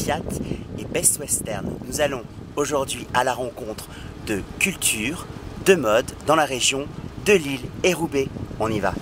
Fiat et Best Western. Nous allons aujourd'hui à la rencontre de culture, de mode dans la région de Lille et Roubaix. On y va.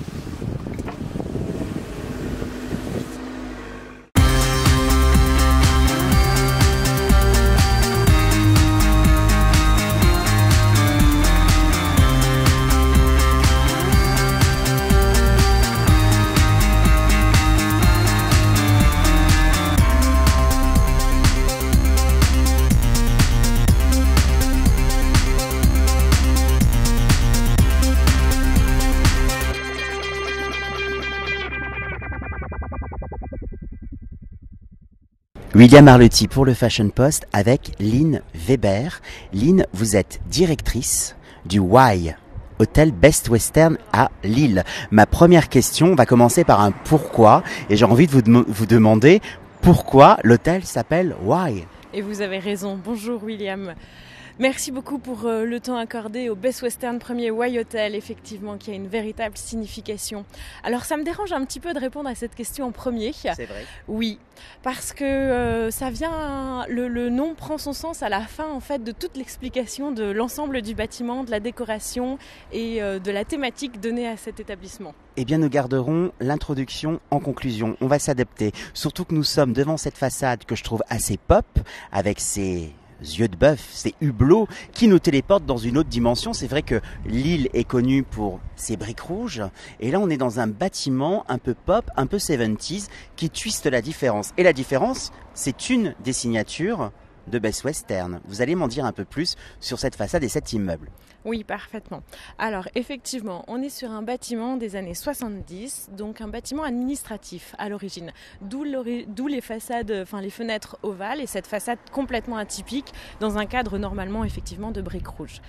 William Arletty pour le Fashion Post avec Lynn Weber. Lynn, vous êtes directrice du Y Hôtel Best Western à Lille. Ma première question va commencer par un pourquoi et j'ai envie de vous demander pourquoi l'hôtel s'appelle Y. Et vous avez raison. Bonjour William. Merci beaucoup pour le temps accordé au Best Western premier Y Hotel, effectivement, qui a une véritable signification. Alors ça me dérange un petit peu de répondre à cette question en premier. C'est vrai. Oui, parce que ça vient, le nom prend son sens à la fin en fait de toute l'explication de l'ensemble du bâtiment, de la décoration et de la thématique donnée à cet établissement. Eh bien, nous garderons l'introduction en conclusion. On va s'adapter. Surtout que nous sommes devant cette façade que je trouve assez pop, avec ses yeux de bœuf, ces hublots qui nous téléportent dans une autre dimension. C'est vrai que Lille est connue pour ses briques rouges et là on est dans un bâtiment un peu pop, un peu 70s qui twiste la différence. Et la différence, c'est une des signatures de Best Western. Vous allez m'en dire un peu plus sur cette façade et cet immeuble. Oui, parfaitement. Alors, effectivement, on est sur un bâtiment des années 70, donc un bâtiment administratif à l'origine. D'où les façades, enfin les fenêtres ovales et cette façade complètement atypique dans un cadre normalement, effectivement, de briques rouges.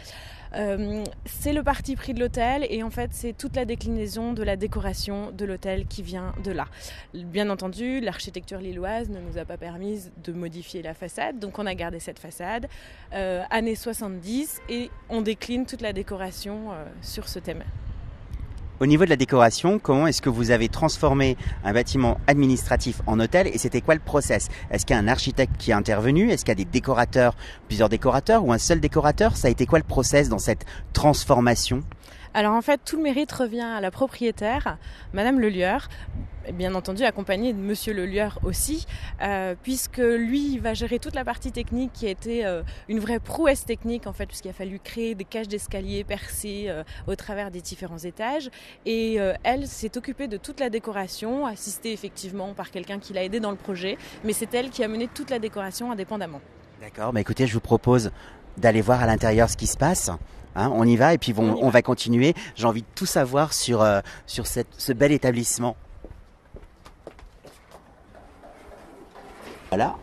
C'est le parti pris de l'hôtel et en fait c'est toute la déclinaison de la décoration de l'hôtel qui vient de là. Bien entendu, l'architecture lilloise ne nous a pas permis de modifier la façade, donc on a gardé cette façade années 70 et on décline toute la décoration sur ce thème. Au niveau de la décoration, comment est-ce que vous avez transformé un bâtiment administratif en hôtel et c'était quoi le process? Est-ce qu'il y a un architecte qui est intervenu? Est-ce qu'il y a des décorateurs, plusieurs décorateurs ou un seul décorateur? Ça a été quoi le process dans cette transformation? Alors en fait, tout le mérite revient à la propriétaire, Madame Lelieur, bien entendu accompagnée de Monsieur Lelieur aussi, puisque lui va gérer toute la partie technique qui a été une vraie prouesse technique en fait, puisqu'il a fallu créer des cages d'escalier percées au travers des différents étages. Et elle s'est occupée de toute la décoration, assistée effectivement par quelqu'un qui l'a aidée dans le projet, mais c'est elle qui a mené toute la décoration indépendamment. D'accord, écoutez, je vous propose d'aller voir à l'intérieur ce qui se passe. Hein, on y va et puis on va continuer. J'ai envie de tout savoir sur ce bel établissement. Voilà,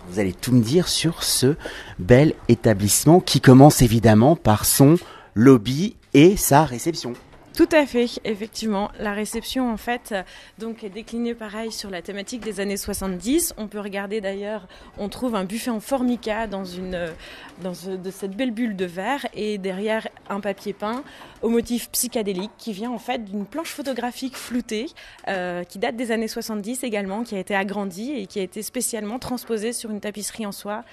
vous allez tout me dire sur ce bel établissement qui commence évidemment par son lobby et sa réception. Tout à fait, effectivement. La réception, en fait, donc est déclinée pareil sur la thématique des années 70. On peut regarder d'ailleurs, on trouve un buffet en formica de cette belle bulle de verre et derrière un papier peint au motif psychédélique qui vient en fait d'une planche photographique floutée qui date des années 70 également, qui a été agrandie et qui a été spécialement transposée sur une tapisserie en soie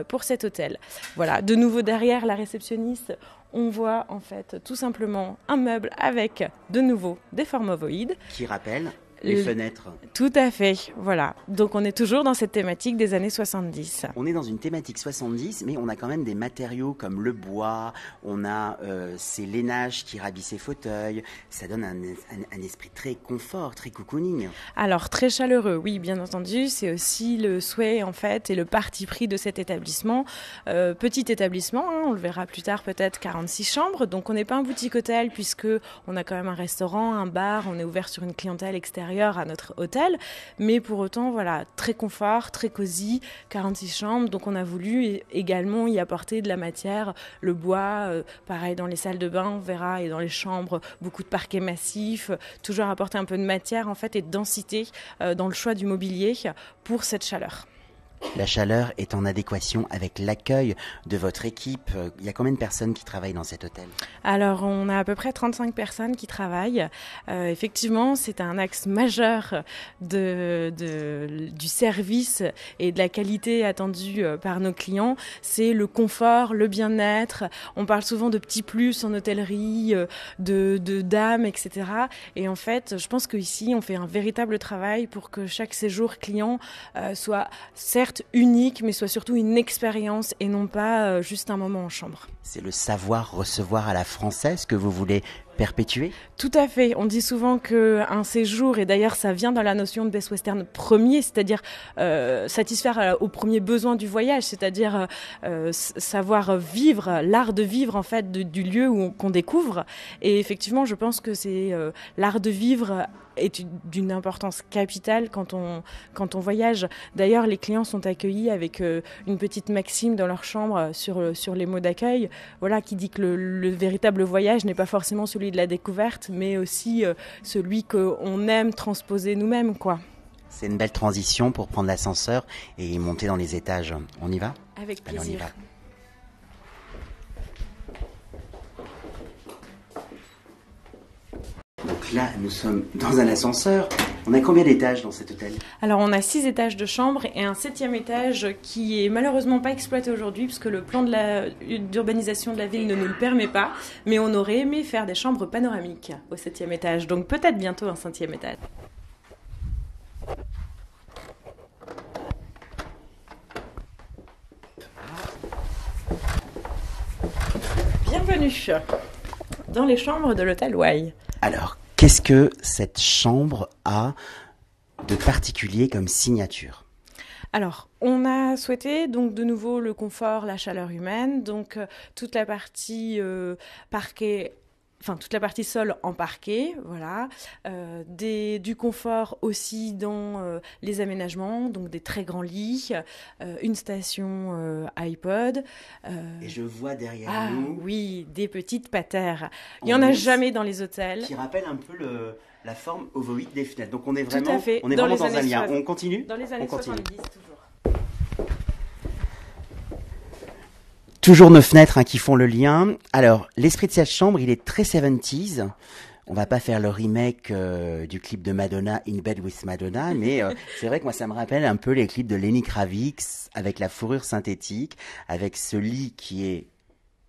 pour cet hôtel. Voilà, de nouveau derrière la réceptionniste, on voit en fait tout simplement un meuble avec de nouveau des formes ovoïdes. Qui rappellent les fenêtres. Tout à fait, voilà. Donc on est toujours dans cette thématique des années 70. On est dans une thématique 70, mais on a quand même des matériaux comme le bois, on a ces lainages qui rhabillent ces fauteuils. Ça donne un esprit très confort, très cocooning. Alors très chaleureux, oui, bien entendu. C'est aussi le souhait en fait et le parti pris de cet établissement. Petit établissement, hein, on le verra plus tard, peut-être 46 chambres. Donc on n'est pas un boutique hôtel puisque on a quand même un restaurant, un bar, on est ouvert sur une clientèle extérieure à notre hôtel, mais pour autant voilà, très confort, très cosy, 46 chambres, donc on a voulu également y apporter de la matière, le bois, pareil dans les salles de bain on verra, et dans les chambres beaucoup de parquets massifs, toujours apporter un peu de matière en fait et de densité dans le choix du mobilier pour cette chaleur. La chaleur est en adéquation avec l'accueil de votre équipe. Il y a combien de personnes qui travaillent dans cet hôtel? Alors, on a à peu près 35 personnes qui travaillent. Effectivement, c'est un axe majeur du service et de la qualité attendue par nos clients. C'est le confort, le bien-être. On parle souvent de petits plus en hôtellerie, de dames, etc. Et en fait, je pense qu'ici, on fait un véritable travail pour que chaque séjour client soit certes unique, mais soit surtout une expérience et non pas juste un moment en chambre. C'est le savoir recevoir à la française que vous voulez perpétuer? Tout à fait. On dit souvent qu'un séjour, et d'ailleurs ça vient dans la notion de Best Western premier, c'est-à-dire satisfaire aux premiers besoins du voyage, c'est-à-dire savoir vivre, l'art de vivre en fait du lieu qu'on découvre. Et effectivement, je pense que c'est l'art de vivre est d'une importance capitale quand on voyage. D'ailleurs, les clients sont accueillis avec une petite maxime dans leur chambre sur les mots d'accueil, voilà, qui dit que le véritable voyage n'est pas forcément celui de la découverte, mais aussi celui qu'on aime transposer nous-mêmes, quoi. C'est une belle transition pour prendre l'ascenseur et monter dans les étages. On y va? Avec plaisir. Allez, on y va. Donc là, nous sommes dans un ascenseur. On a combien d'étages dans cet hôtel? Alors, on a 6 étages de chambre et un 7e étage qui est malheureusement pas exploité aujourd'hui puisque le plan d'urbanisation de la ville ne nous le permet pas. Mais on aurait aimé faire des chambres panoramiques au 7e étage. Donc peut-être bientôt un 5e étage. Bienvenue dans les chambres de l'hôtel Wai. Alors, qu'est-ce que cette chambre a de particulier comme signature? Alors, on a souhaité donc de nouveau le confort, la chaleur humaine, donc toute la partie parquet. Enfin, toute la partie sol en parquet, voilà. Du confort aussi dans les aménagements, donc des très grands lits, une station iPod. Et je vois derrière nous... oui, des petites patères. Il n'y en a jamais dans les hôtels. Qui rappelle un peu la forme ovoïde des fenêtres. Donc on est vraiment, tout à fait. On est vraiment dans un lien. On continue? Dans les années 70, toujours. Toujours nos fenêtres qui font le lien. Alors, l'esprit de cette chambre, il est très 70s. On va pas faire le remake du clip de Madonna, In Bed with Madonna, mais c'est vrai que moi, ça me rappelle un peu les clips de Lenny Kravitz avec la fourrure synthétique, avec ce lit qui est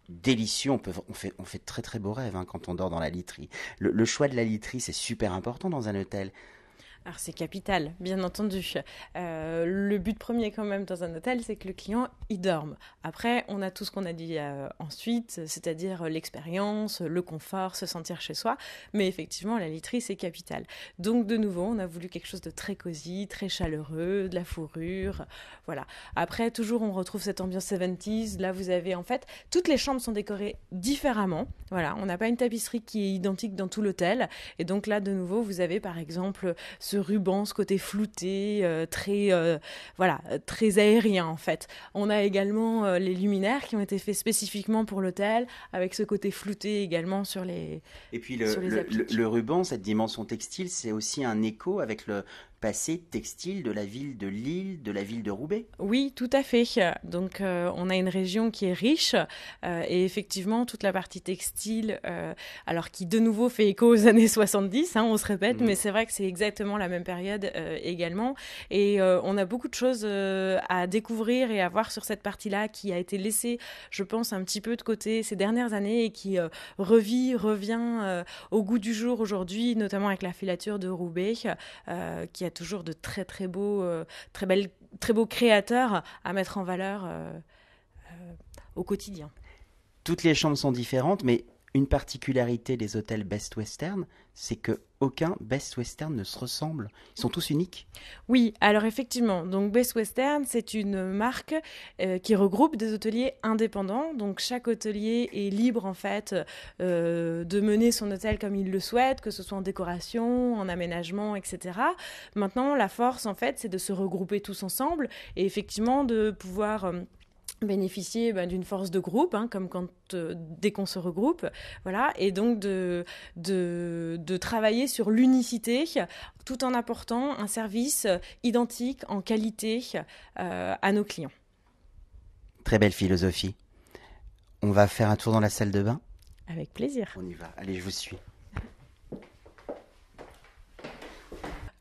délicieux. On fait très très beaux rêves quand on dort dans la literie. Le choix de la literie, c'est super important dans un hôtel. Alors c'est capital, bien entendu. Le but premier quand même dans un hôtel, c'est que le client y dorme. Après, on a tout ce qu'on a dit ensuite, c'est-à-dire l'expérience, le confort, se sentir chez soi. Mais effectivement, la literie, c'est capital. Donc de nouveau, on a voulu quelque chose de très cosy, très chaleureux, de la fourrure, voilà. Après, toujours, on retrouve cette ambiance 70s. Là, vous avez en fait, toutes les chambres sont décorées différemment. Voilà, on n'a pas une tapisserie qui est identique dans tout l'hôtel. Et donc là, de nouveau, vous avez par exemple ce ruban, ce côté flouté, très aérien en fait. On a également les luminaires qui ont été faits spécifiquement pour l'hôtel, avec ce côté flouté également sur les Et puis le ruban, cette dimension textile, c'est aussi un écho avec le passé textile de la ville de Lille, de la ville de Roubaix. Oui, tout à fait. Donc, on a une région qui est riche et effectivement, toute la partie textile, alors qui de nouveau fait écho aux années 70, on se répète, mais c'est vrai que c'est exactement la même période également. Et on a beaucoup de choses à découvrir et à voir sur cette partie-là qui a été laissée, je pense, un petit peu de côté ces dernières années et qui revient au goût du jour aujourd'hui, notamment avec la filature de Roubaix, qui a toujours de très beaux créateurs à mettre en valeur au quotidien. Toutes les chambres sont différentes, mais une particularité des hôtels Best Western, c'est que aucun Best Western ne se ressemble. Ils sont tous uniques. Oui, alors effectivement, donc Best Western, c'est une marque qui regroupe des hôteliers indépendants. Donc chaque hôtelier est libre en fait de mener son hôtel comme il le souhaite, que ce soit en décoration, en aménagement, etc. Maintenant, la force en fait, c'est de se regrouper tous ensemble et effectivement de pouvoir bénéficier d'une force de groupe, comme dès qu'on se regroupe, voilà, et donc de travailler sur l'unicité tout en apportant un service identique en qualité à nos clients. Très belle philosophie. On va faire un tour dans la salle de bain ? Avec plaisir. On y va. Allez, je vous suis.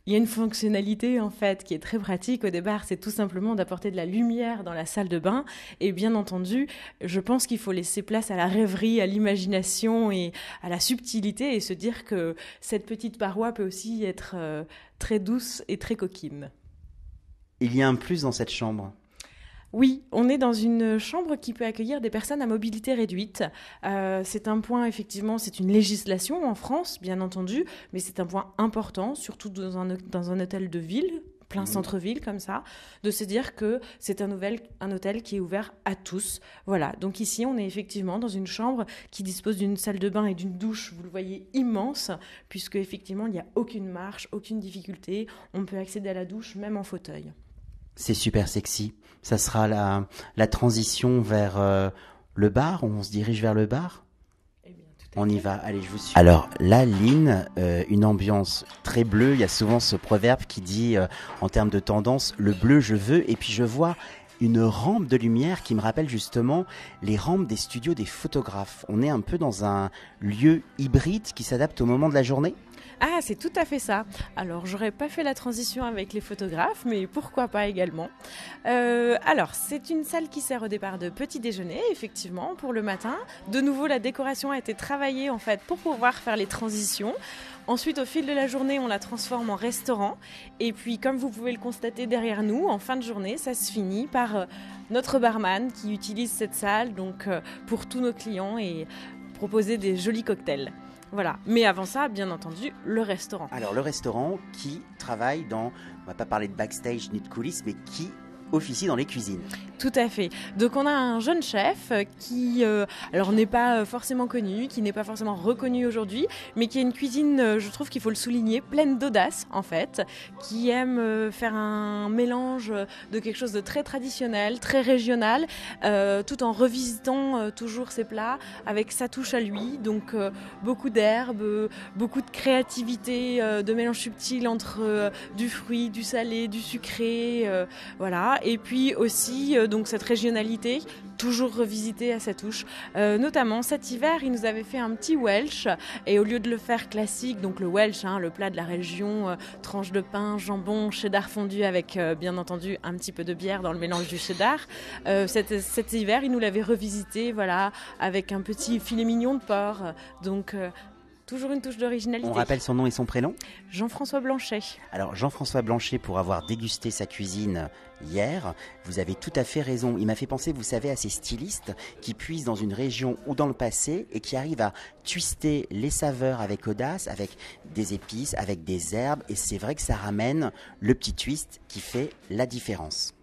Il y a une fonctionnalité en fait qui est très pratique au départ, c'est tout simplement d'apporter de la lumière dans la salle de bain. Et bien entendu, je pense qu'il faut laisser place à la rêverie, à l'imagination et à la subtilité et se dire que cette petite paroi peut aussi être très douce et très coquine. Il y a un plus dans cette chambre ? Oui, on est dans une chambre qui peut accueillir des personnes à mobilité réduite. C'est un point, effectivement, c'est une législation en France, bien entendu, mais c'est un point important, surtout dans un hôtel de ville, plein centre-ville comme ça, de se dire que c'est un hôtel qui est ouvert à tous. Voilà, donc ici, on est effectivement dans une chambre qui dispose d'une salle de bain et d'une douche, vous le voyez, immense, puisque effectivement, il n'y a aucune marche, aucune difficulté. On peut accéder à la douche, même en fauteuil. C'est super sexy. Ça sera la transition vers le bar. On se dirige vers le bar. Eh bien, on y va. Allez, je vous suis. Alors là, Lynn, une ambiance très bleue. Il y a souvent ce proverbe qui dit, en termes de tendance, le bleu je veux. Et puis je vois une rampe de lumière qui me rappelle justement les rampes des studios des photographes. On est un peu dans un lieu hybride qui s'adapte au moment de la journée. Ah, c'est tout à fait ça. Alors, j'aurais pas fait la transition avec les photographes, mais pourquoi pas également. Alors, c'est une salle qui sert au départ de petit déjeuner, effectivement, pour le matin. De nouveau, la décoration a été travaillée, en fait, pour pouvoir faire les transitions. Ensuite, au fil de la journée, on la transforme en restaurant. Et puis, comme vous pouvez le constater derrière nous, en fin de journée, ça se finit par notre barman qui utilise cette salle donc, pour tous nos clients et proposer des jolis cocktails. Voilà. Mais avant ça, bien entendu, le restaurant. Alors, le restaurant qui travaille dans, on va pas parler de backstage ni de coulisses, mais qui officie dans les cuisines. Tout à fait. Donc on a un jeune chef qui alors n'est pas forcément connu, qui n'est pas forcément reconnu aujourd'hui, mais qui a une cuisine, je trouve qu'il faut le souligner, pleine d'audace en fait, qui aime faire un mélange de quelque chose de très traditionnel, très régional, tout en revisitant toujours ses plats avec sa touche à lui. Donc beaucoup d'herbes, beaucoup de créativité, de mélange subtil entre du fruit, du salé, du sucré, voilà. Et puis aussi donc cette régionalité toujours revisitée à sa touche. Notamment cet hiver, il nous avait fait un petit Welsh et au lieu de le faire classique, donc le Welsh, le plat de la région, tranche de pain, jambon, cheddar fondu avec bien entendu un petit peu de bière dans le mélange du cheddar. Cet hiver, il nous l'avait revisité, voilà, avec un petit filet mignon de porc. Donc toujours une touche d'originalité. On rappelle son nom et son prénom ? Jean-François Blanchet. Alors Jean-François Blanchet, pour avoir dégusté sa cuisine hier, vous avez tout à fait raison. Il m'a fait penser, vous savez, à ces stylistes qui puisent dans une région ou dans le passé et qui arrivent à twister les saveurs avec audace, avec des épices, avec des herbes. Et c'est vrai que ça ramène le petit twist qui fait la différence.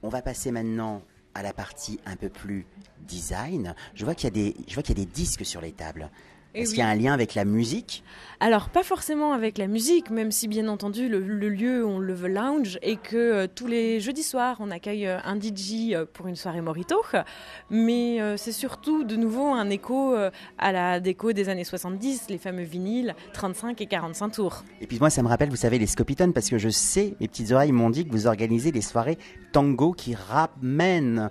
On va passer maintenant à la partie un peu plus design. Je vois qu'il y a des disques sur les tables. Est-ce qu'il y a un lien avec la musique ? Alors, pas forcément avec la musique, même si bien entendu le lieu, on le veut lounge et que tous les jeudis soirs, on accueille un DJ pour une soirée Morito. Mais c'est surtout de nouveau un écho à la déco des années 70, les fameux vinyles 35 et 45 tours. Et puis moi, ça me rappelle, vous savez, les Scopitone, parce que je sais, mes petites oreilles m'ont dit que vous organisez des soirées tango qui ramènent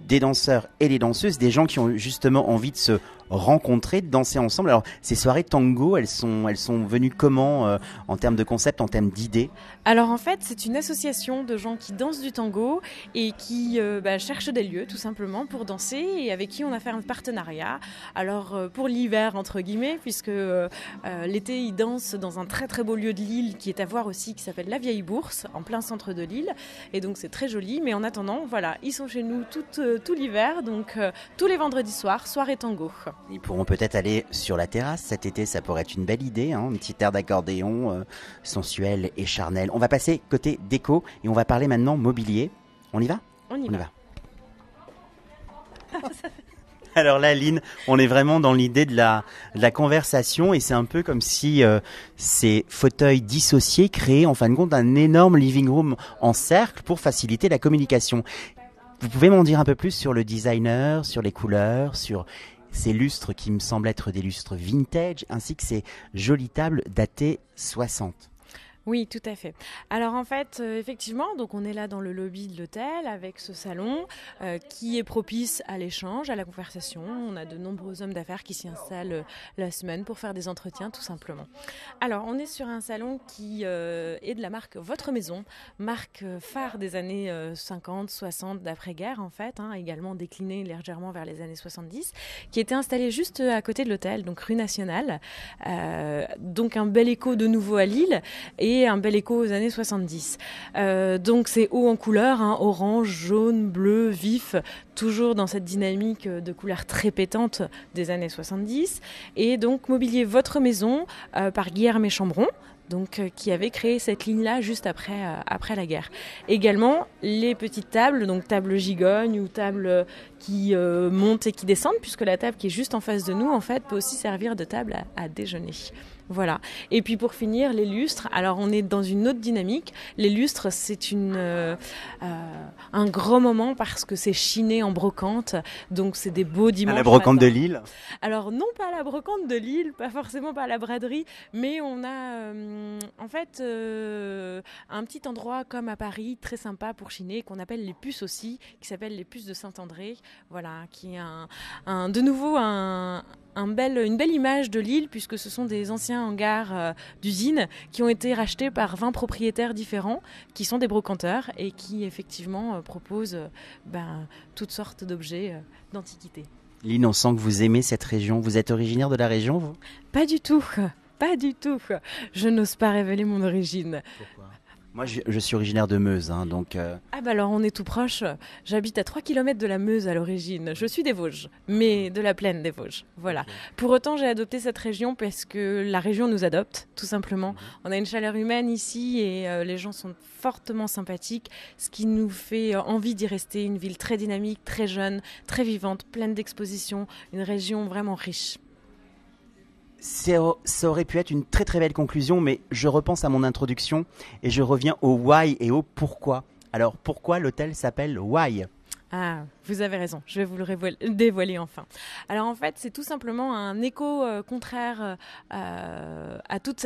des danseurs et des danseuses, des gens qui ont justement envie de se rencontrer, de danser ensemble. Alors, ces soirées tango, elles sont venues comment en termes de concept, en termes d'idées ? Alors en fait, c'est une association de gens qui dansent du tango et qui cherchent des lieux tout simplement pour danser et avec qui on a fait un partenariat. Alors pour l'hiver, entre guillemets, puisque l'été, ils dansent dans un très très beau lieu de Lille qui est à voir aussi, qui s'appelle la Vieille Bourse, en plein centre de Lille. Et donc c'est très joli, mais en attendant, voilà, ils sont chez nous tout l'hiver, donc tous les vendredis soirs, soirée tango. Ils pourront peut-être aller sur la terrasse cet été, ça pourrait être une belle idée, une petite air d'accordéon sensuelle et charnelle. On va passer côté déco et on va parler maintenant mobilier. On y va ? On y va. Alors là, Lynn, on est vraiment dans l'idée de la conversation et c'est un peu comme si ces fauteuils dissociés créaient en fin de compte un énorme living room en cercle pour faciliter la communication. Vous pouvez m'en dire un peu plus sur le designer, sur les couleurs, sur ces lustres qui me semblent être des lustres vintage, ainsi que ces jolies tables datées 60. Oui, tout à fait. Alors en fait, effectivement, donc on est là dans le lobby de l'hôtel avec ce salon qui est propice à l'échange, à la conversation. On a de nombreux hommes d'affaires qui s'y installent la semaine pour faire des entretiens, tout simplement. Alors on est sur un salon qui est de la marque Votre Maison, marque phare des années 50, 60 d'après-guerre en fait, également déclinée légèrement vers les années 70, qui était installée juste à côté de l'hôtel, donc rue Nationale. Donc un bel écho de nouveau à Lille et un bel écho aux années 70. Donc c'est haut en couleurs, orange, jaune, bleu, vif, toujours dans cette dynamique de couleurs très pétantes des années 70. Et donc mobilier Votre Maison par Guilherme Chambron, donc, qui avait créé cette ligne-là juste après la guerre. Également, les petites tables, donc tables gigogne ou tables qui montent et qui descendent, puisque la table qui est juste en face de nous, en fait, peut aussi servir de table à déjeuner. Voilà. Et puis pour finir, les lustres. Alors on est dans une autre dynamique. Les lustres, c'est un grand moment parce que c'est chiné en brocante. Donc c'est des beaux dimanches. À la brocante de Lille? Alors non pas à la brocante de Lille, pas forcément pas à la braderie, mais on a en fait un petit endroit comme à Paris, très sympa pour chiner, qu'on appelle les puces aussi, qui s'appelle les puces de Saint-André. Voilà, qui est de nouveau une belle image de Lille, puisque ce sont des anciens hangars d'usines qui ont été rachetés par 20 propriétaires différents, qui sont des brocanteurs et qui effectivement proposent toutes sortes d'objets d'antiquité. Lynn, on sent que vous aimez cette région. Vous êtes originaire de la région, vous? Pas du tout. Pas du tout. Je n'ose pas révéler mon origine. Pourquoi? Moi, je suis originaire de Meuse, donc... Ah bah alors, on est tout proche. J'habite à 3 km de la Meuse à l'origine. Je suis des Vosges, mais de la plaine des Vosges. Voilà. Okay. Pour autant, j'ai adopté cette région parce que la région nous adopte, tout simplement. On a une chaleur humaine ici et les gens sont fortement sympathiques, ce qui nous fait envie d'y rester. Une ville très dynamique, très jeune, très vivante, pleine d'expositions, une région vraiment riche. Ça aurait pu être une très très belle conclusion, mais je repense à mon introduction et je reviens au why et au pourquoi. Alors pourquoi l'hôtel s'appelle Why? Ah, vous avez raison, je vais vous le dévoiler enfin. Alors en fait, c'est tout simplement un écho contraire à toute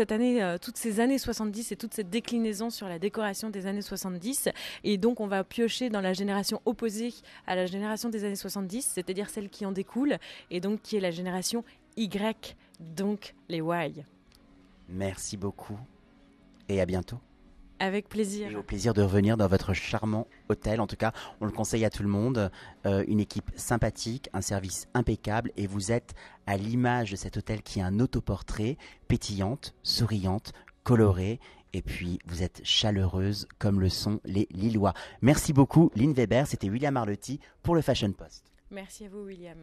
ces années 70 et toute cette déclinaison sur la décoration des années 70. Et donc on va piocher dans la génération opposée à la génération des années 70, c'est-à-dire celle qui en découle, et donc qui est la génération Y, donc les Y. Merci beaucoup et à bientôt. Avec plaisir. Et au plaisir de revenir dans votre charmant hôtel. En tout cas, on le conseille à tout le monde. Une équipe sympathique, un service impeccable. Et vous êtes à l'image de cet hôtel qui est un autoportrait, pétillante, souriante, colorée. Et puis, vous êtes chaleureuse comme le sont les Lillois. Merci beaucoup, Lynn Weber. C'était William Arlotti pour le Fashion Post. Merci à vous, William.